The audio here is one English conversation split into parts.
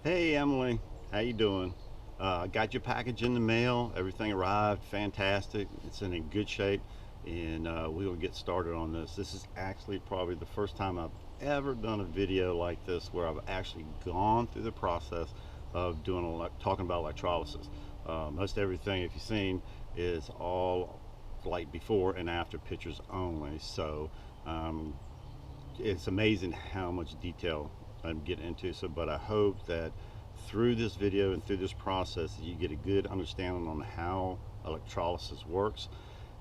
Hey Emily, how you doing? Got your package in the mail. Everything arrived, fantastic. It's in good shape, and we'll get started on this. This is actually probably the first time I've ever done a video like this where I've actually gone through the process of talking about electrolysis. Most everything, if you've seen, is all like before and after pictures only. So um, it's amazing how much detail I'm getting into. So, but I hope that through this video and through this process, you get a good understanding on how electrolysis works,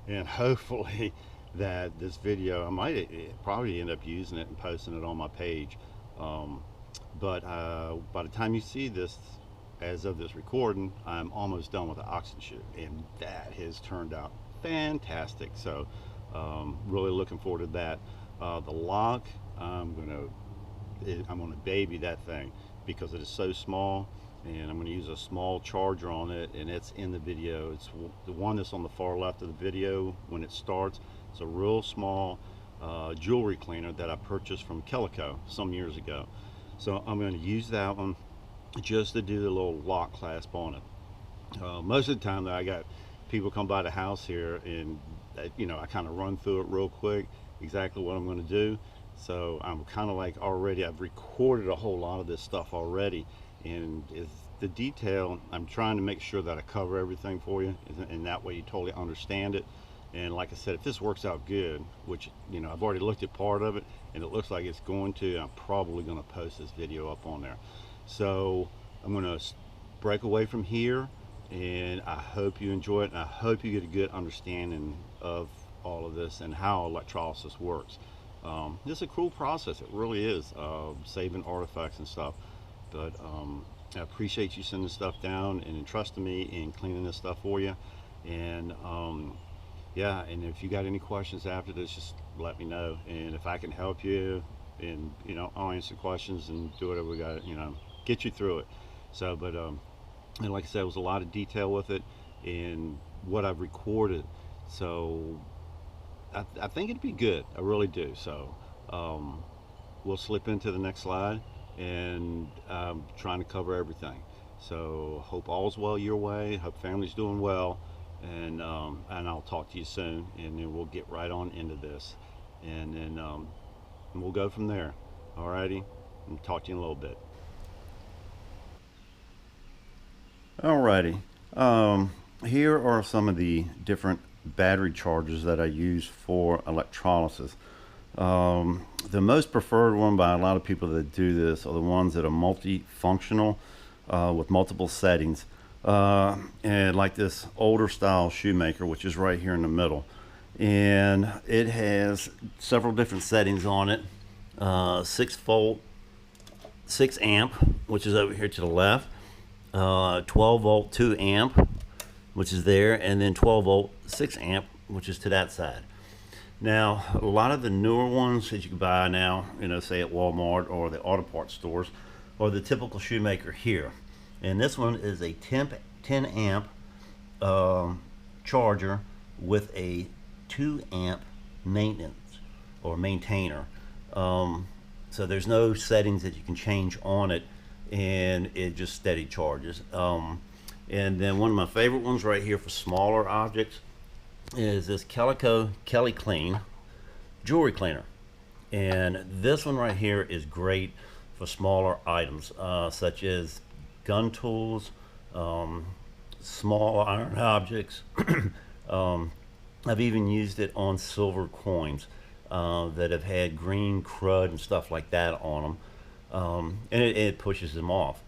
and hopefully that this video I might probably end up using it and posting it on my page. Um, but by the time you see this, as of this recording, I'm almost done with the oxygen chute, and that has turned out fantastic. So, really looking forward to that. The lock, I'm gonna baby that thing because it is so small, and I'm gonna use a small charger on it, and it's in the video. It's the one that's on the far left of the video when it starts. It's a real small jewelry cleaner that I purchased from Calico some years ago. So I'm going to use that one just to do the little lock clasp on it. Most of the time that I got people come by the house here, and I kind of run through it real quick exactly what I'm going to do. So I'm kind of like already I've recorded a whole lot of this stuff already, and is the detail I'm trying to make sure that I cover everything for you, and that way you totally understand it. And like I said, if this works out good, which I've already looked at part of it, and it looks like it's going to, I'm probably going to post this video up on there. So I'm going to break away from here, and I hope you enjoy it, and I hope you get a good understanding of all of this and how electrolysis works. It's a cool process, it really is, saving artifacts and stuff. But I appreciate you sending stuff down and entrusting me in cleaning this stuff for you. And yeah, and if you got any questions after this, just let me know. And if I can help you, and I'll answer questions and do whatever we got, get you through it. So, but and like I said, there was a lot of detail with it and what I've recorded. So I think it'd be good. I really do. So um, we'll slip into the next slide, and I'm trying to cover everything. So hope all's well your way. Hope family's doing well, and I'll talk to you soon, and then we'll get right on into this, and then we'll go from there. Alrighty, and talk to you in a little bit. Alrighty. Here are some of the different battery chargers that I use for electrolysis. The most preferred one by a lot of people that do this are the ones that are multifunctional with multiple settings. And like this older style shoemaker, which is right here in the middle. And it has several different settings on it. 6 volt, 6 amp, which is over here to the left. 12 volt 2 amp, which is there, and then 12 volt 6 amp, which is to that side. Now, a lot of the newer ones that you can buy now, say at Walmart or the auto parts stores, are the typical shoemaker here. And this one is a 10 amp charger with a 2 amp maintenance or maintainer. So there's no settings that you can change on it, and it just steady charges. And then one of my favorite ones right here for smaller objects is this Calico Kelly Clean jewelry cleaner. And this one right here is great for smaller items, such as gun tools, small iron objects. I've even used it on silver coins that have had green crud and stuff like that on them. And it pushes them off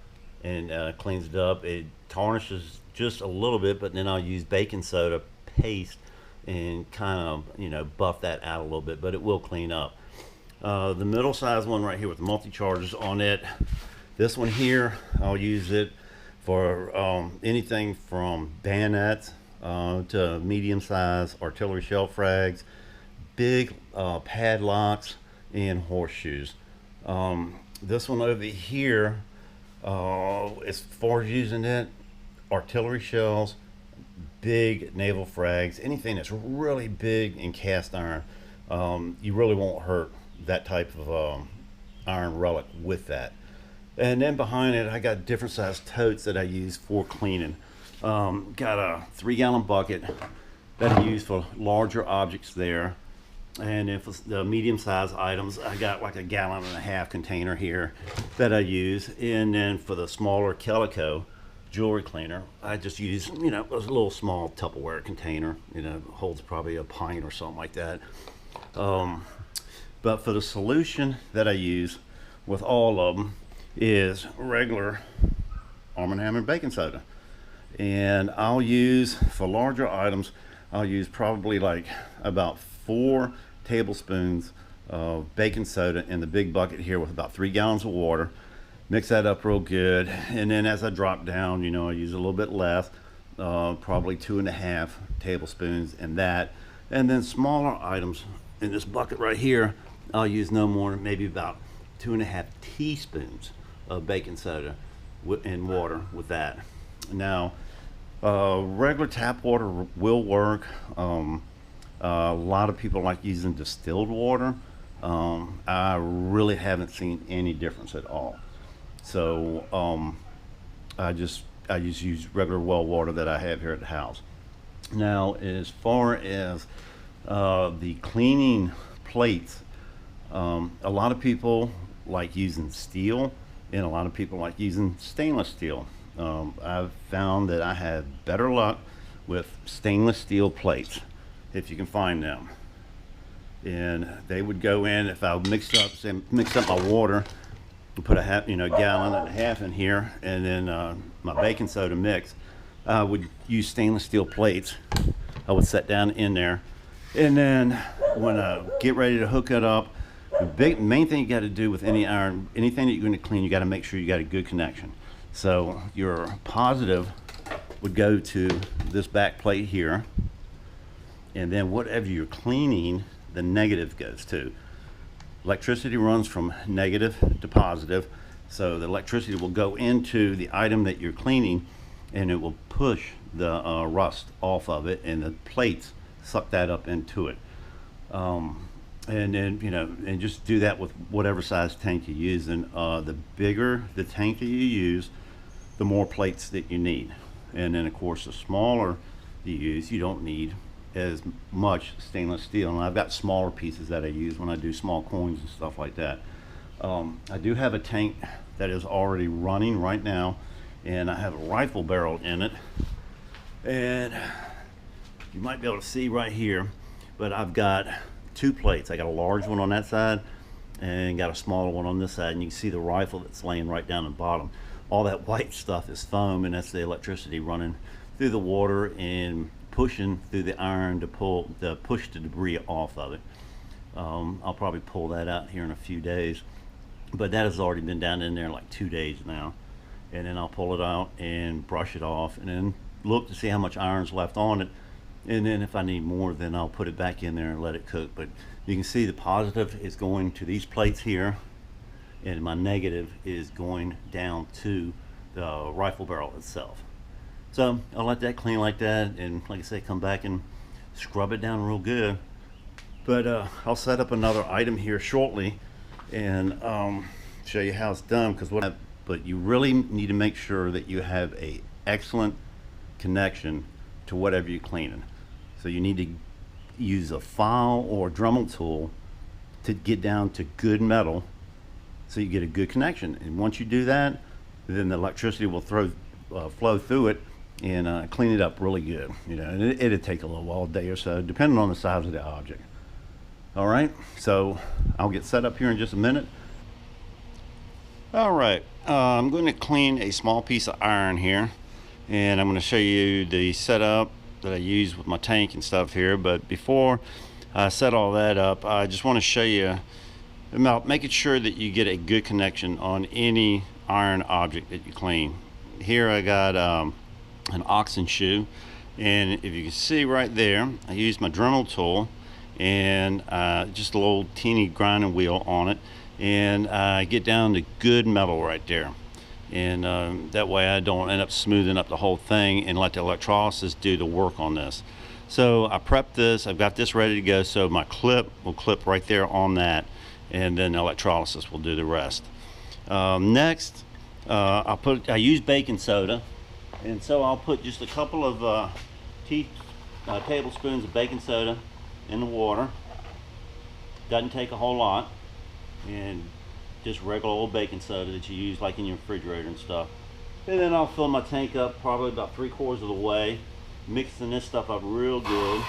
and cleans it up. It tarnishes just a little bit, but then I'll use baking soda paste and kind of buff that out a little bit, but it will clean up. The middle size one right here with multi-charges on it, this one here, I'll use it for anything from bayonets to medium size artillery shell frags, big padlocks, and horseshoes. This one over here, as far as using it, artillery shells, big naval frags, anything that's really big in cast iron, you really won't hurt that type of iron relic with that. And then behind it, I got different size totes that I use for cleaning. Got a 3-gallon bucket that I use for larger objects there. And if it's the medium-sized items, I got like a 1.5 gallon container here that I use. And then for the smaller calico jewelry cleaner, I just use, a little small Tupperware container. Holds probably a pint or something like that. But for the solution that I use with all of them is regular Arm & Hammer baking soda. And I'll use, for larger items, I'll use probably like about 4 tablespoons of baking soda in the big bucket here with about 3 gallons of water. Mix that up real good, and then as I drop down, I use a little bit less, probably 2.5 tablespoons in that. And then smaller items in this bucket right here, I'll use no more than maybe about 2.5 teaspoons of baking soda in water with that. Now, regular tap water will work. A lot of people like using distilled water. I really haven't seen any difference at all. So I just use regular well water that I have here at the house. Now, as far as the cleaning plates, a lot of people like using steel, and a lot of people like using stainless steel. I've found that I have better luck with stainless steel plates if you can find them. And they would go in, if I mixed up my water, put a 1.5 gallons in here, and then my baking soda mix, I would use stainless steel plates. I would set down in there, and then when I get ready to hook it up, the main thing you got to do with any iron, anything that you're going to clean, you got to make sure you got a good connection. So your positive would go to this back plate here, and then whatever you're cleaning, the negative goes to. Electricity runs from negative to positive, so the electricity will go into the item that you're cleaning, and it will push the rust off of it, and the plates suck that up into it. And then, and just do that with whatever size tank you use. And the bigger the tank that you use, the more plates that you need. And then, of course, the smaller you use, you don't need as much stainless steel. And I've got smaller pieces that I use when I do small coins and stuff like that. I do have a tank that is already running right now, and I have a rifle barrel in it. And you might be able to see right here, but I've got 2 plates. I got a large one on that side and got a smaller one on this side, and you can see the rifle that's laying right down the bottom. All that white stuff is foam, and that's the electricity running through the water and pushing through the iron to push the debris off of it. I'll probably pull that out here in a few days, but that has already been down in there like 2 days now. And then I'll pull it out and brush it off, and then look to see how much iron's left on it. And then if I need more, then I'll put it back in there and let it cook. But you can see the positive is going to these plates here, and my negative is going down to the rifle barrel itself. So I'll let that clean like that, and like I say, come back and scrub it down real good. But I'll set up another item here shortly and show you how it's done. But you really need to make sure that you have a excellent connection to whatever you're cleaning. So you need to use a file or Dremel tool to get down to good metal, so you get a good connection. And once you do that, then the electricity will flow through it and clean it up really good. And it'll take a little while, a day or so, depending on the size of the object. All right, so I'll get set up here in just a minute. All right, I'm going to clean a small piece of iron here, and I'm going to show you the setup that I use with my tank and stuff here. But before I set all that up, I just want to show you about making sure that you get a good connection on any iron object that you clean. Here I got an oxen shoe, and if you can see right there, I use my Dremel tool and just a little teeny grinding wheel on it, and I get down to good metal right there. And that way I don't end up smoothing up the whole thing and let the electrolysis do the work on this. So I prepped this, I've got this ready to go, so my clip will clip right there on that, and then electrolysis will do the rest. Next, I use baking soda, and so I'll put just a couple of tablespoons of baking soda in the water. Doesn't take a whole lot, and just regular old baking soda that you use like in your refrigerator and stuff. And then I'll fill my tank up probably about 3/4 of the way, mixing this stuff up real good.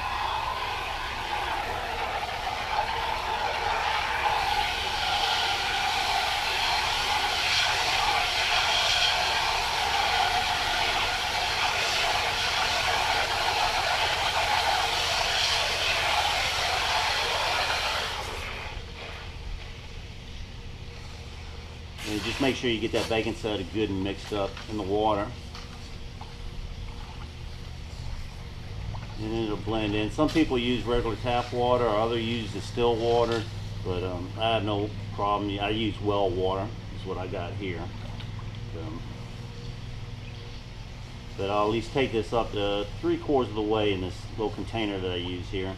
And just make sure you get that baking soda good and mixed up in the water. And it'll blend in. Some people use regular tap water, or others use distilled water, but I have no problem. I use well water, is what I got here. But I'll at least take this up to 3/4 of the way in this little container that I use here.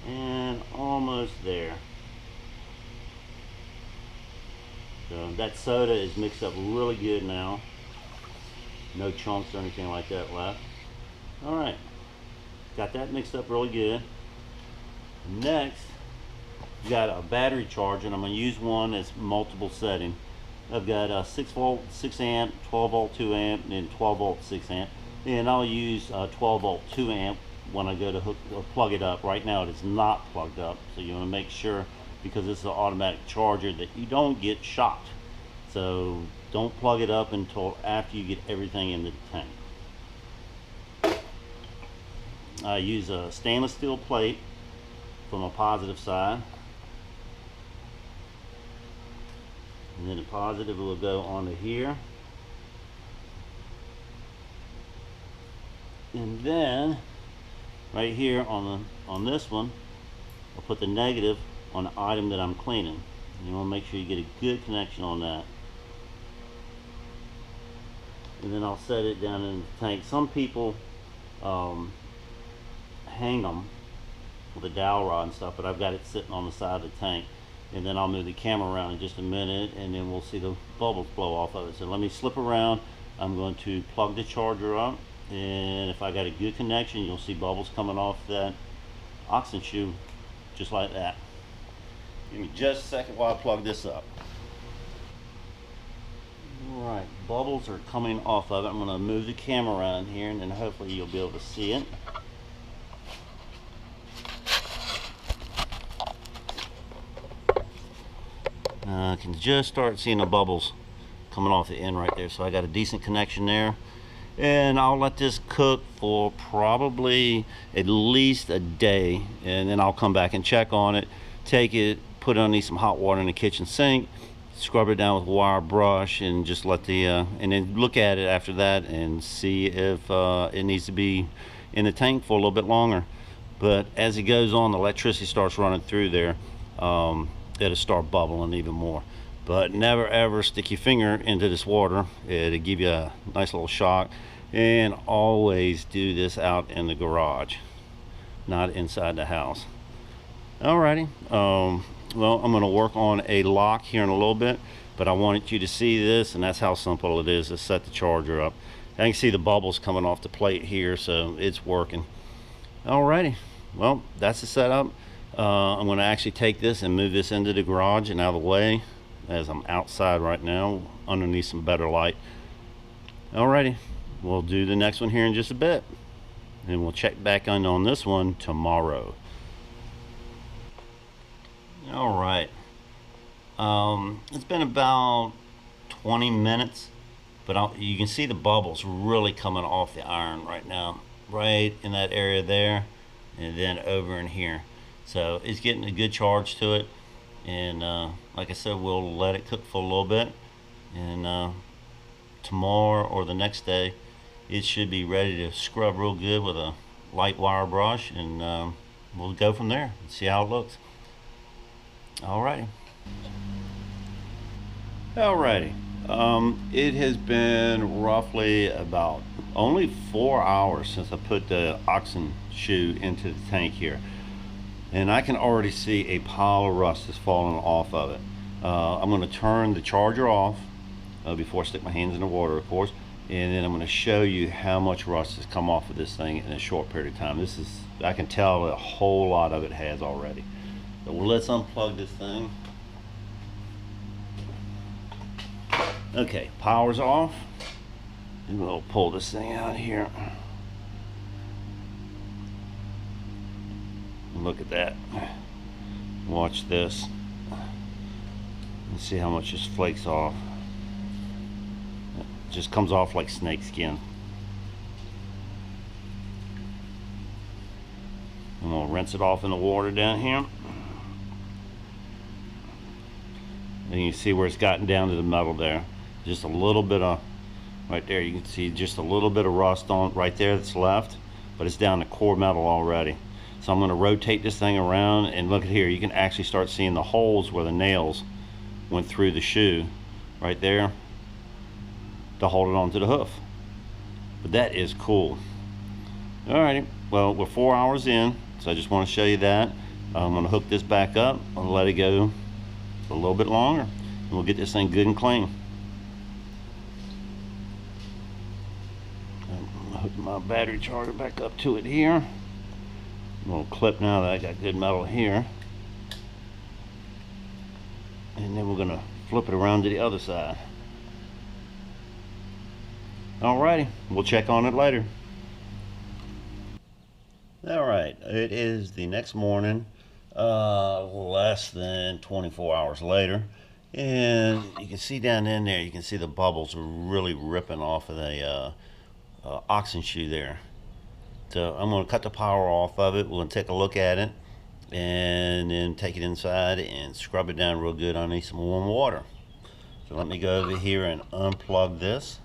And almost there. So that soda is mixed up really good now. No chunks or anything like that left. Alright, got that mixed up really good. Next, you got a battery charger, and I'm going to use one that's multiple setting. I've got a 6 volt 6 amp, 12 volt 2 amp, and then 12 volt 6 amp. And I'll use 12 volt 2 amp when I go to hook or plug it up. Right now it is not plugged up, so you want to make sure, because this is an automatic charger, that you don't get shocked. So don't plug it up until after you get everything into the tank. I use a stainless steel plate from a positive side, and then the positive will go onto here, and then right here on this one, I'll put the negative on the item that I'm cleaning. You want to make sure you get a good connection on that. And then I'll set it down in the tank. Some people hang them with a dowel rod and stuff, but I've got it sitting on the side of the tank. And then I'll move the camera around in just a minute, and then we'll see the bubbles blow off of it. So let me slip around. I'm going to plug the charger up, and if I got a good connection, you'll see bubbles coming off that oxygen shoe just like that. Give me just a second while I plug this up. Alright, bubbles are coming off of it. I'm going to move the camera around here, and then hopefully you'll be able to see it. I can just start seeing the bubbles coming off the end right there, so I got a decent connection there. And I'll let this cook for probably at least a day, and then I'll come back and check on it, take it, put it underneath some hot water in the kitchen sink, scrub it down with a wire brush, and just let the and then look at it after that and see if it needs to be in the tank for a little bit longer. But as it goes on, the electricity starts running through there, it'll start bubbling even more. But never ever stick your finger into this water. It'll give you a nice little shock. And always do this out in the garage, not inside the house. Alrighty, well, I'm going to work on a lock here in a little bit, but I wanted you to see this, and that's how simple it is to set the charger up. I can see the bubbles coming off the plate here, so it's working. Alrighty, well, that's the setup. I'm going to actually take this and move this into the garage and out of the way, as I'm outside right now underneath some better light. Alrighty, we'll do the next one here in just a bit, and we'll check back on this one tomorrow. Alright, it's been about 20 minutes, but you can see the bubbles really coming off the iron right now, right in that area there, and then over in here. So it's getting a good charge to it, and like I said, we'll let it cook for a little bit, and tomorrow or the next day it should be ready to scrub real good with a light wire brush, and we'll go from there and see how it looks. Alrighty. It has been roughly about only 4 hours since I put the oxen shoe into the tank here. And I can already see a pile of rust is falling off of it. I'm going to turn the charger off before I stick my hands in the water, of course. And then I'm going to show you how much rust has come off of this thing in a short period of time. This is, I can tell a whole lot of it has already. So let's unplug this thing. Okay, power's off. And we'll pull this thing out here. Look at that. Watch this. Let's see how much just flakes off. It just comes off like snake skin. And we'll rinse it off in the water down here. And you see where it's gotten down to the metal there. Just a little bit of, right there, you can see just a little bit of rust on right there that's left, but it's down to core metal already. So I'm going to rotate this thing around, and look at here, you can actually start seeing the holes where the nails went through the shoe right there to hold it onto the hoof. But that is cool. Alrighty, well, we're 4 hours in, so I just want to show you that. I'm going to hook this back up and let it go a little bit longer, and we'll get this thing good and clean. Hook my battery charger back up to it here. A little clip now that I got good metal here. And then we're going to flip it around to the other side. Alrighty, we'll check on it later. Alright, it is the next morning, less than 24 hours later. And you can see down in there, you can see the bubbles are really ripping off of the oxen shoe there. So I'm going to cut the power off of it. We'll take a look at it and then take it inside and scrub it down real good underneath some warm water. So let me go over here and unplug this.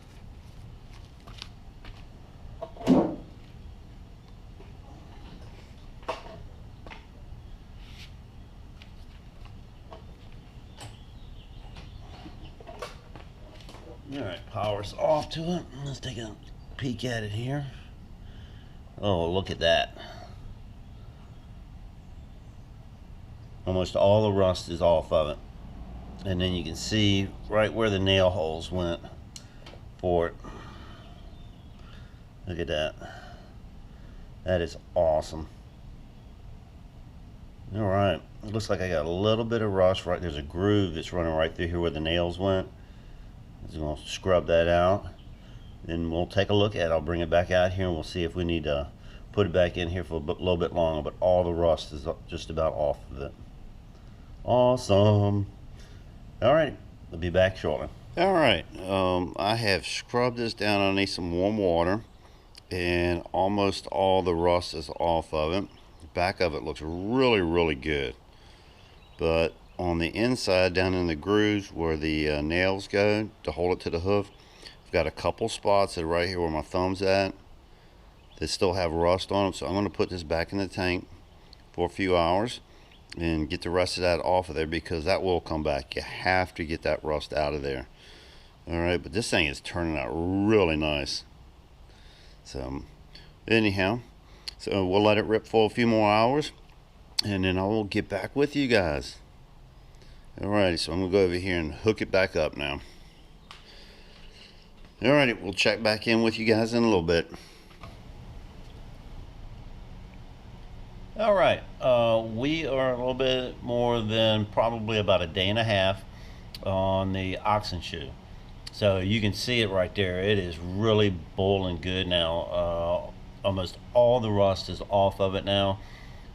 Alright, power's off to it. Let's take a peek at it here. Oh, look at that. Almost all the rust is off of it. And then you can see right where the nail holes went for it. Look at that. That is awesome. Alright, it looks like I got a little bit of rust right there's a groove that's running right through here where the nails went. I'm going to scrub that out. Then we'll take a look at it. I'll bring it back out here and we'll see if we need to put it back in here for a little bit longer, but all the rust is just about off of it. Awesome. Alright, I'll be back shortly. Alright, I have scrubbed this down underneath some warm water, and almost all the rust is off of it. The back of it looks really, really good. But on the inside, down in the grooves where the nails go to hold it to the hoof, I've got a couple spots that are right here where my thumb's at that still have rust on them. So I'm going to put this back in the tank for a few hours and get the rest of that off of there, because that will come back. You have to get that rust out of there. Alright, but this thing is turning out really nice. So anyhow, so we'll let it rip for a few more hours, and then I will get back with you guys. Alrighty, so I'm going to go over here and hook it back up now. Alrighty, we'll check back in with you guys in a little bit. Alright, we are a little bit more than probably about a day and a half on the oxen shoe. So you can see it right there. It is really boiling good now. Almost all the rust is off of it now.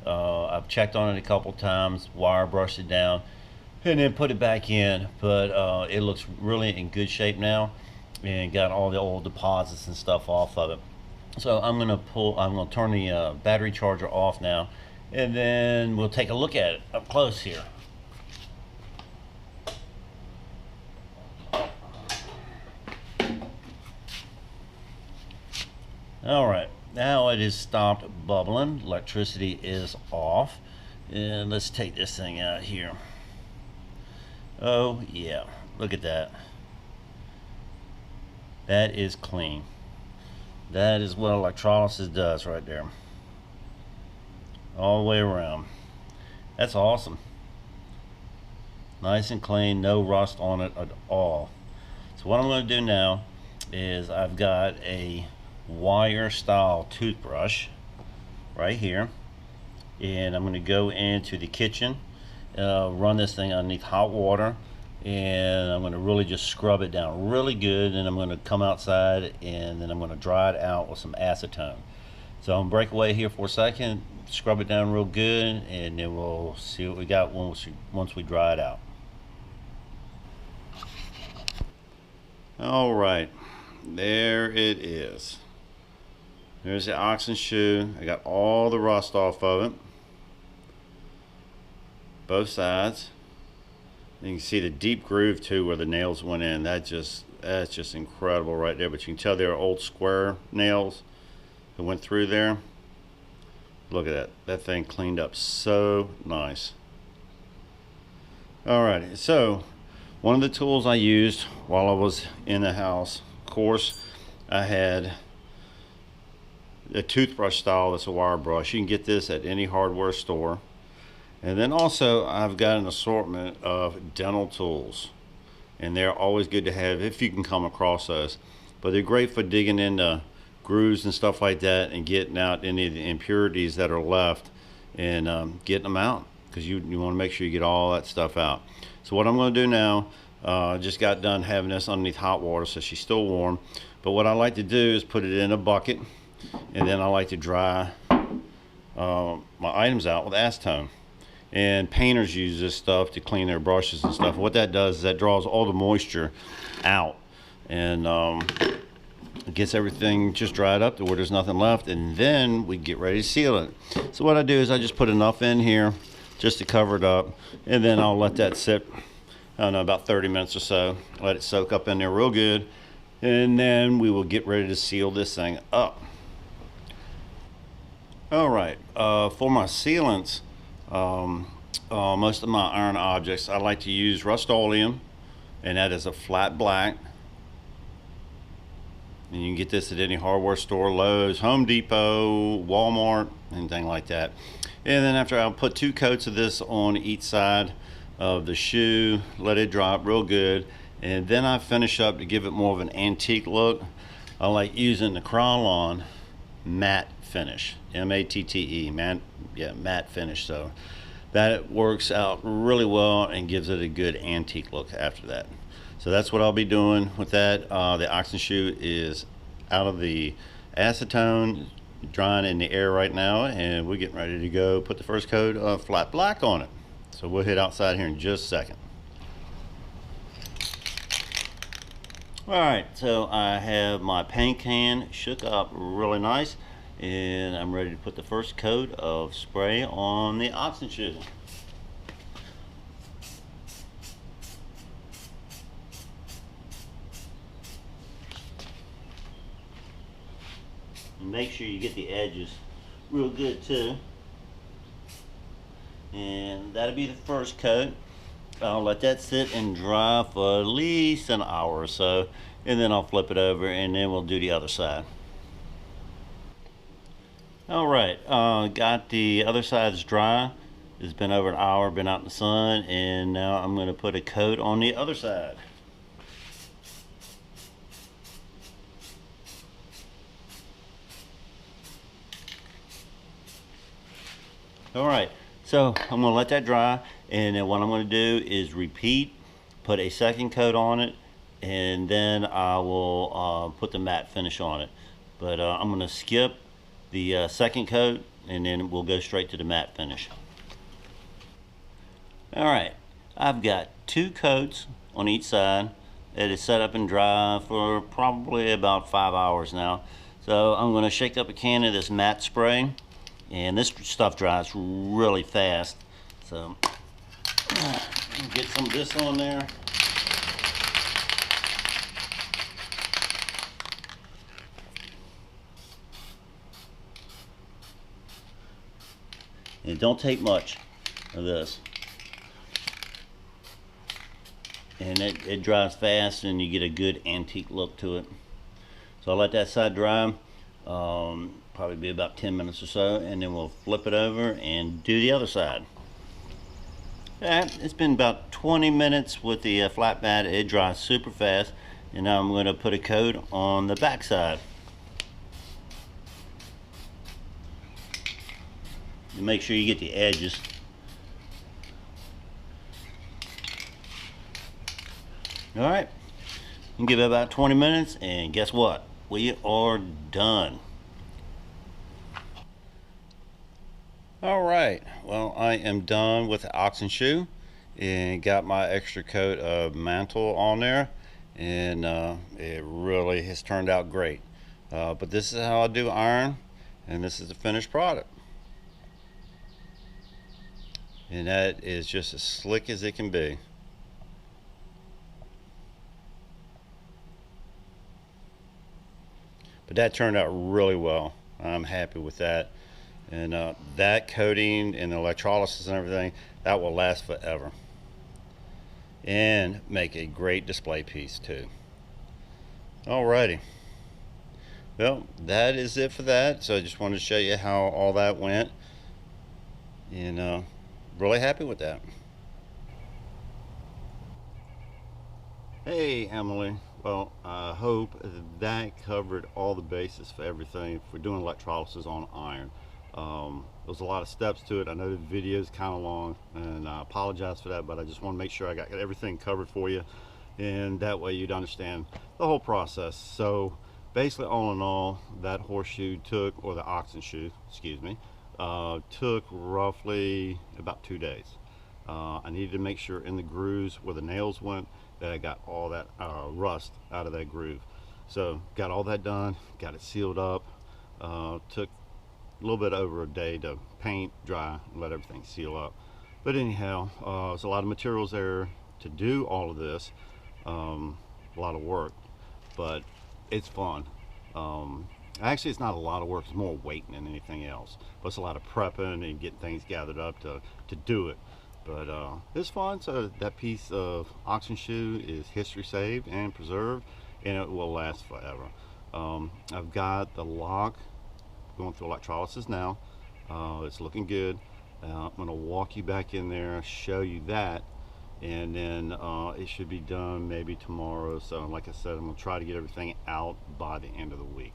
I've checked on it a couple times, wire brushed it down, and then put it back in. But it looks really in good shape now, and got all the old deposits and stuff off of it. So I'm gonna turn the battery charger off now, and then we'll take a look at it up close here. Alright, now it has stopped bubbling. Electricity is off. And let's take this thing out here. Oh yeah, look at that. That is clean. That is what electrolysis does right there. All the way around. That's awesome. Nice and clean, no rust on it at all. So what I'm going to do now is I've got a wire style toothbrush right here, and I'm going to go into the kitchen, run this thing underneath hot water, and I'm going to really just scrub it down really good, and I'm going to come outside and then I'm going to dry it out with some acetone. So I'm going to break away here for a second, scrub it down real good, and then we'll see what we got once we dry it out. All right, there it is. There's the oxen shoe. I got all the rust off of it, both sides. You can see the deep groove too where the nails went in. That's just incredible right there. But you can tell they're old square nails that went through there. Look at that. That thing cleaned up so nice. All right, so one of the tools I used while I was in the house, of course, I had a toothbrush style that's a wire brush. You can get this at any hardware store. And then also I've got an assortment of dental tools, and they're always good to have if you can come across those. But they're great for digging into grooves and stuff like that and getting out any of the impurities that are left and getting them out, because you want to make sure you get all that stuff out. So what I'm going to do now, I just got done having this underneath hot water, so she's still warm. But what I like to do is put it in a bucket, and then I like to dry my items out with acetone. And painters use this stuff to clean their brushes and stuff. What that does is that draws all the moisture out, and it gets everything just dried up to where there's nothing left, and then we get ready to seal it. So what I do is I just put enough in here just to cover it up, and then I'll let that sit, I don't know, about 30 minutes or so. Let it soak up in there real good, and then we will get ready to seal this thing up. All right, for my sealants, most of my iron objects, I like to use Rust-Oleum, and that is a flat black. And you can get this at any hardware store, Lowe's, Home Depot, Walmart, anything like that. And then after, I'll put 2 coats of this on each side of the shoe, let it drop real good, and then I finish up to give it more of an antique look. I like using the Krylon matte finish, M-A-T-T-E, matte finish. So that works out really well and gives it a good antique look after that. So that's what I'll be doing with that. The oxen shoe is out of the acetone, drying in the air right now, and we're getting ready to go put the first coat of flat black on it. So we'll head outside here in just a second. All right, so I have my paint can shook up really nice, and I'm ready to put the first coat of spray on the oxen shoe. Make sure you get the edges real good too. And that'll be the first coat. I'll let that sit and dry for at least an hour or so, and then I'll flip it over, and then we'll do the other side. All right, got the other sides dry. It's been over an hour, been out in the sun, and now I'm going to put a coat on the other side. All right, so I'm going to let that dry, and then what I'm going to do is repeat, put a second coat on it, and then I will put the matte finish on it. But I'm going to skip the second coat, and then we'll go straight to the matte finish. All right, I've got 2 coats on each side. It is set up and dry for probably about 5 hours now. So I'm going to shake up a can of this matte spray, and this stuff dries really fast. So get some of this on there. And don't take much of this. And it dries fast, and you get a good antique look to it. So I'll let that side dry, probably be about 10 minutes or so, and then we'll flip it over and do the other side. It's been about 20 minutes with the flat mat. It dries super fast, and now I'm going to put a coat on the back side. And make sure you get the edges. All right, and give it about 20 minutes, and guess what? We are done. All right, well, I am done with the oxen shoe and got my extra coat of mantle on there, and it really has turned out great. But this is how I do iron, and this is the finished product. And that is just as slick as it can be. But that turned out really well. I'm happy with that. And that coating and the electrolysis and everything, that will last forever. And make a great display piece too. Alrighty. Well, that is it for that. So I just wanted to show you how all that went. And really happy with that. Hey, Emily. Well, I hope that covered all the bases for everything for doing electrolysis on iron. There's a lot of steps to it. I know the video is kind of long, and I apologize for that, but I just want to make sure I got everything covered for you, and that way you'd understand the whole process. So basically, all in all, that horseshoe took, or the oxen shoe, excuse me, took roughly about 2 days. I needed to make sure in the grooves where the nails went that I got all that rust out of that groove. So got all that done, got it sealed up. Took a little bit over a day to paint, dry, and let everything seal up. But anyhow, there's a lot of materials there to do all of this. A lot of work, but it's fun. Actually, it's not a lot of work. It's more waiting than anything else. But it's a lot of prepping and getting things gathered up to do it. But it's fun. So that piece of oxen shoe is history saved and preserved, and it will last forever. I've got the lock going through electrolysis now. It's looking good. I'm going to walk you back in there, show you that, and then it should be done maybe tomorrow. So like I said, I'm going to try to get everything out by the end of the week.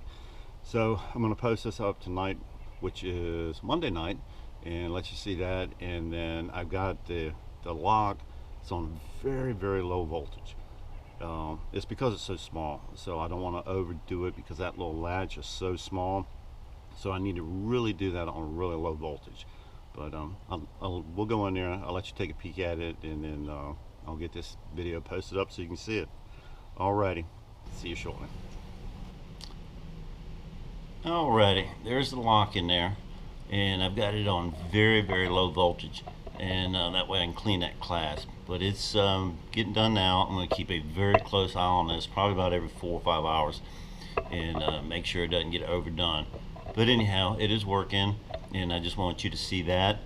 So I'm going to post this up tonight, which is Monday night, and let you see that. And then I've got the lock. It's on very, very low voltage. It's because it's so small, so I don't want to overdo it because that little latch is so small. So I need to really do that on really low voltage. But we'll go in there. I'll let you take a peek at it, and then I'll get this video posted up so you can see it. Alrighty, see you shortly. Alrighty, there's the lock in there, and I've got it on very, very low voltage, and that way I can clean that clasp. But it's getting done now. I'm going to keep a very close eye on this, probably about every 4 or 5 hours, and make sure it doesn't get overdone. But anyhow, it is working, and I just want you to see that.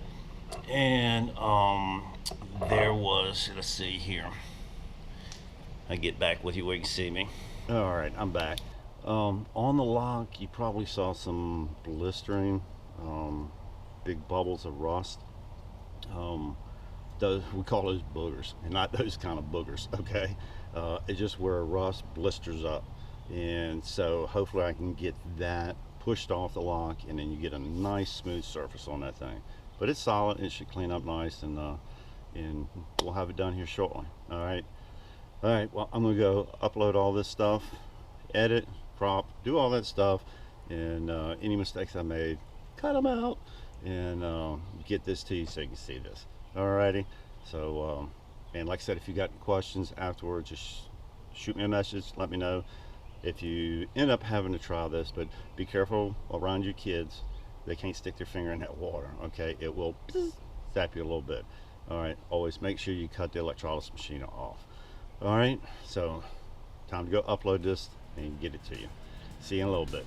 And there was, let's see here. I get back with you where you can see me. All right, I'm back. On the lock, you probably saw some blistering, big bubbles of rust. We call those boogers, and not those kind of boogers, okay? It's just where rust blisters up. And so hopefully I can get that pushed off the lock, and then you get a nice smooth surface on that thing. But it's solid, and it should clean up nice, and we'll have it done here shortly. All right, well, I'm gonna go upload all this stuff, edit, crop, do all that stuff, and any mistakes I made, cut them out, and get this to you so you can see this. Alrighty, so and like I said, if you got questions afterwards, just shoot me a message, let me know. If you end up having to try this, but be careful around your kids. They can't stick their finger in that water, okay? It will zap you a little bit. All right, always make sure you cut the electrolysis machine off. All right, so time to go upload this and get it to you. See you in a little bit.